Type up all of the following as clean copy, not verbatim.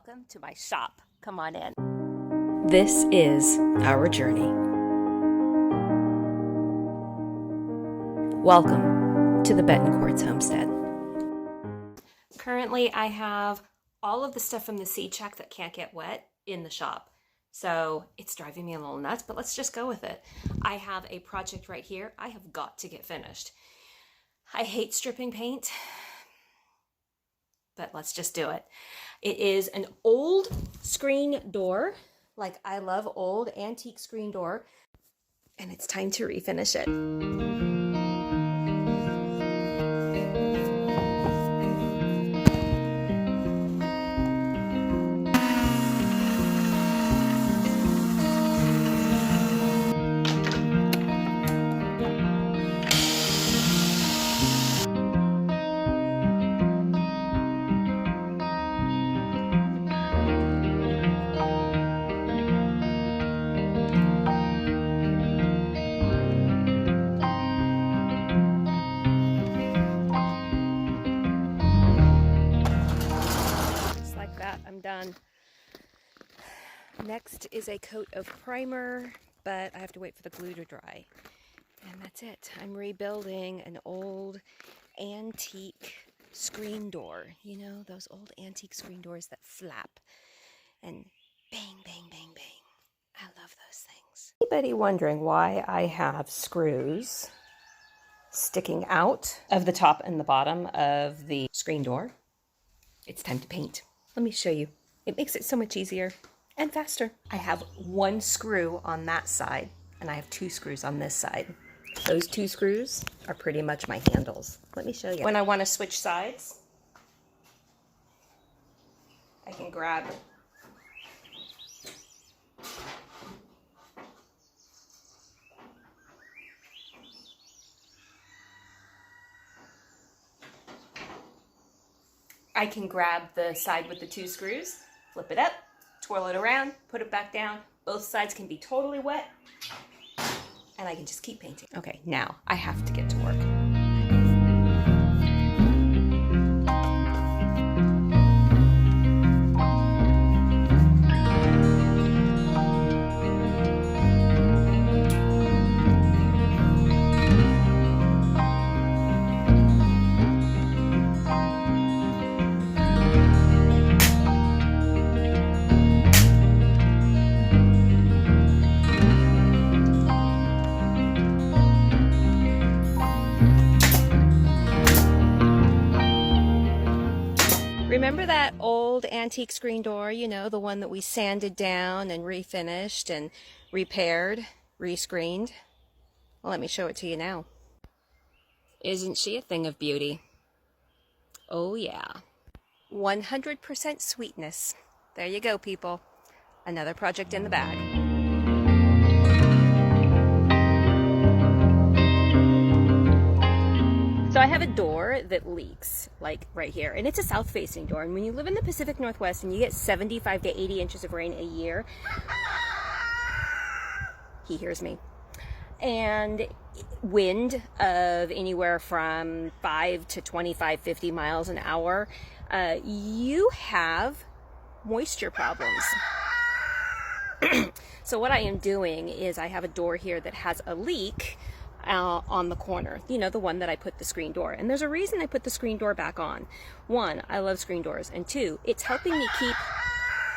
Welcome to my shop. Come on in. This is our journey. Welcome to the Betancourt's homestead. Currently, I have all of the stuff from the seed check that can't get wet in the shop. So it's driving me a little nuts, but let's just go with it. I have a project right here I have got to get finished. I hate stripping paint, but let's just do it. It is an old screen door. Like, I love old antique screen door, and it's time to refinish it. I'm done. Next is a coat of primer, but I have to wait for the glue to dry. And that's it. I'm rebuilding an old antique screen door. You know, those old antique screen doors that flap and bang, bang, bang, bang. I love those things. Anybody wondering why I have screws sticking out of the top and the bottom of the screen door? It's time to paint. Let me show you. It makes it so much easier and faster. I have one screw on that side, and I have two screws on this side. Those two screws are pretty much my handles. Let me show you. When I want to switch sides, I can grab the side with the two screws, flip it up, twirl it around, put it back down. Both sides can be totally wet, and I can just keep painting. Okay, now I have to get to work. Remember that old antique screen door, you know, the one that we sanded down and refinished and repaired, rescreened? Well, let me show it to you now. Isn't she a thing of beauty? Oh yeah. 100% sweetness. There you go, people. Another project in the bag. So I have a door that leaks, like right here, and it's a south-facing door. And when you live in the Pacific Northwest and you get 75 to 80 inches of rain a year, he hears me, and wind of anywhere from 5 to 25, 50 miles an hour, you have moisture problems. So what I am doing is I have a door here that has a leak on the corner, you know, the one that I put the screen door. And there's a reason I put the screen door back on. One, I love screen doors, and two, it's helping me keep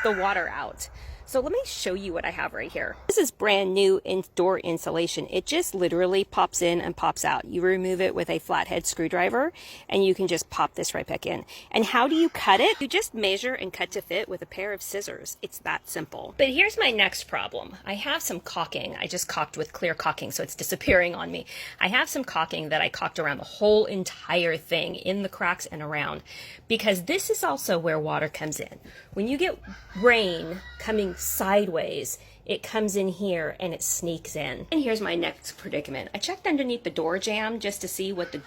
the water out. So let me show you what I have right here. This is brand new door insulation. It just literally pops in and pops out. You remove it with a flathead screwdriver and you can just pop this right back in. And how do you cut it? You just measure and cut to fit with a pair of scissors. It's that simple. But here's my next problem. I have some caulking. I just caulked with clear caulking, so it's disappearing on me. I have some caulking that I caulked around the whole entire thing, in the cracks and around, because this is also where water comes in. When you get rain coming sideways, it comes in here and it sneaks in. And here's my next predicament. I checked underneath the door jamb just to see what the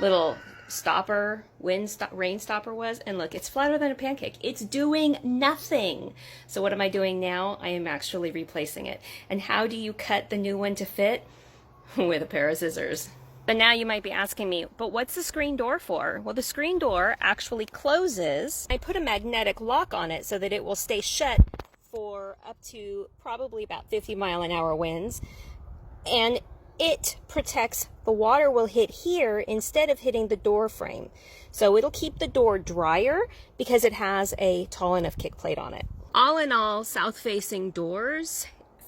little stopper, rain stopper was, and look, it's flatter than a pancake. It's doing nothing. So what am I doing now? I am actually replacing it. And how do you cut the new one to fit? With a pair of scissors. But now you might be asking me, but what's the screen door for? Well, the screen door actually closes. I put a magnetic lock on it so that it will stay shut for up to probably about 50-mile-an-hour winds. And it protects, the water will hit here instead of hitting the door frame. So it'll keep the door drier because it has a tall enough kick plate on it. All in all, south-facing doors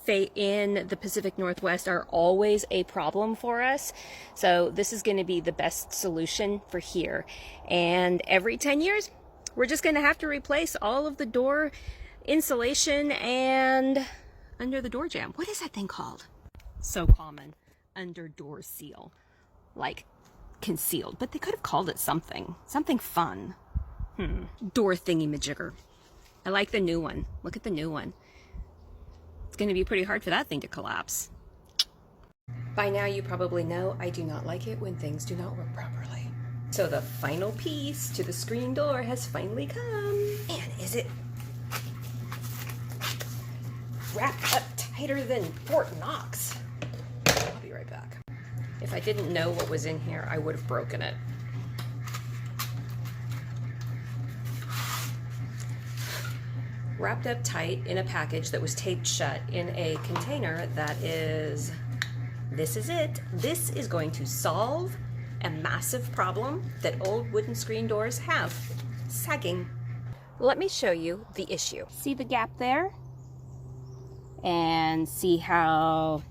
in the Pacific Northwest are always a problem for us. So this is going to be the best solution for here. And every 10 years, we're just going to have to replace all of the door insulation and under the door jamb. What is that thing called? So common. Under door seal. Like concealed. But they could have called it something. Something fun. Door thingy-majigger. I like the new one. Look at the new one. It's going to be pretty hard for that thing to collapse. By now you probably know I do not like it when things do not work properly. So the final piece to the screen door has finally come. And is it wrapped up tighter than Fort Knox? I'll be right back. If I didn't know what was in here, I would have broken it. Wrapped up tight in a package that was taped shut in a container that is, this is it. This is going to solve a massive problem that old wooden screen doors have, sagging. Let me show you the issue. See the gap there? And see how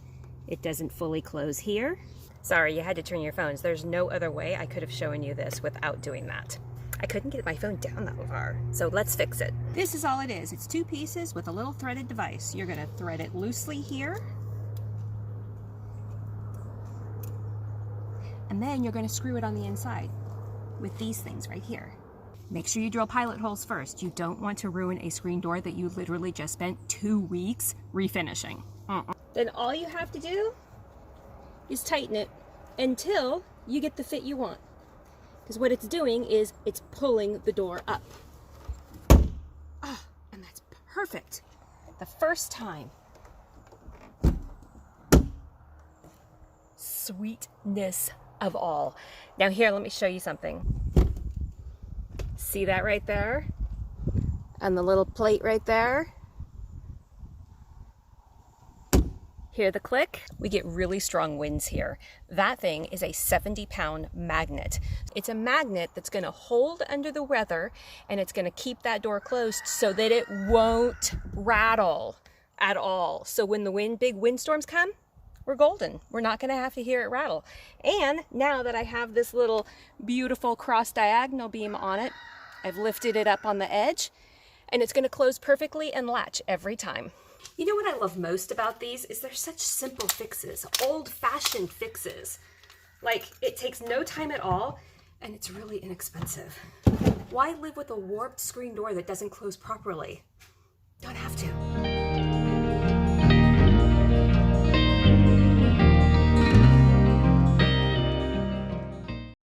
it doesn't fully close here? Sorry, you had to turn your phones. There's no other way I could have shown you this without doing that. I couldn't get my phone down that far, so let's fix it. This is all it is. It's two pieces with a little threaded device. You're gonna thread it loosely here. And then you're gonna screw it on the inside with these things right here. Make sure you drill pilot holes first. You don't want to ruin a screen door that you literally just spent 2 weeks refinishing. Then all you have to do is tighten it until you get the fit you want. Because what it's doing is it's pulling the door up. And that's perfect. The first time. Sweetness of all. Now here, let me show you something. See that right there? And the little plate right there? Hear the click? We get really strong winds here. That thing is a 70-pound magnet. It's a magnet that's gonna hold under the weather and it's gonna keep that door closed so that it won't rattle at all. So when the big windstorms come, we're golden. We're not gonna have to hear it rattle. And now that I have this little beautiful cross diagonal beam on it, I've lifted it up on the edge and it's gonna close perfectly and latch every time. You know what I love most about these is they're such simple fixes, old-fashioned fixes. Like, it takes no time at all, and it's really inexpensive. Why live with a warped screen door that doesn't close properly? Don't have to.